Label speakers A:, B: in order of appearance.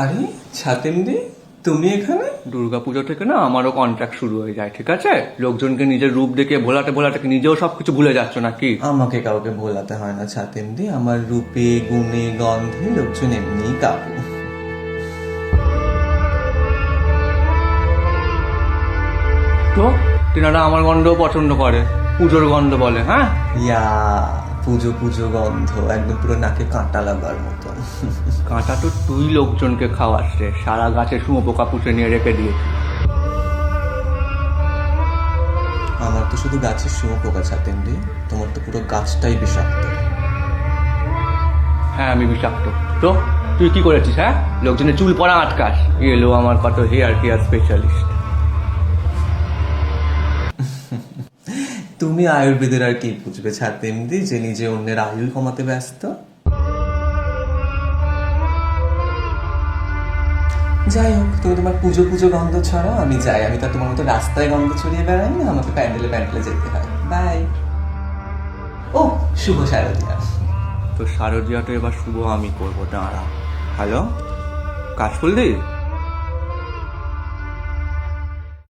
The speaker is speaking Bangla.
A: আরে ছাতেমদি, তুমি এখানে?
B: দুর্গাপুজো থেকে না আমারও কন্ট্রাক্ট শুরু হয়ে যায়, ঠিক আছে? লোকজনকে নিজের রূপ দেখে ভোলাতে ভোলাতে কি নিজেও সবকিছু ভুলে যাচ্ছ নাকি?
A: আমাকে কাউকে ভোলাতে হয় না ছাতেমদি, আমার রূপে গুণে গন্ধে লোকজন এমনিই কাবু।
B: তো তেনারা আমার গন্ধও পছন্দ করে, পুজোর গন্ধ বলে। হ্যাঁ,
A: ইয়া, পুজো পুজো গন্ধ, একদম পুরো নাকে কাঁটা লাগার মতো।
B: কাঁটা তো তুই লোকজনকে খাওয়াস রে, সারা গাছে শুঁয়োপোকা পুষে নিয়ে রেখে দিয়েছি।
A: আমার তো শুধু গাছের শুঁয়োপোকা ছাতেমদি, তোমার তো পুরো গাছটাই বিষাক্ত।
B: হ্যাঁ, আমি বিষাক্ত। তো তুই কি করেছিস? হ্যাঁ, লোকজনের চুল পড়া আটকাস। এলো আমার কত হেয়ার কেয়ার স্পেশালিস্ট।
A: তুমি আয়ুর্বেদের আর কি বুঝবে ছাতেমদি, যে নিজে অন্যের আয়ু কমাতে ব্যস্ত। যাই হোক, তুমি তোমার পুজো পুজো গন্ধ ছড়াও, আমি যাই। আমি তো তোমার মতো রাস্তায় গন্ধ ছড়িয়ে বেড়াই না, আমাকে প্যান্ডেলে প্যান্ডেলে যেতে হয়। বাই। ও, শুভ শারদিয়া।
B: তো শারদীয়াটা এবার শুভ আমি করবো, দাঁড়া। হ্যালো, কাশফুলদি?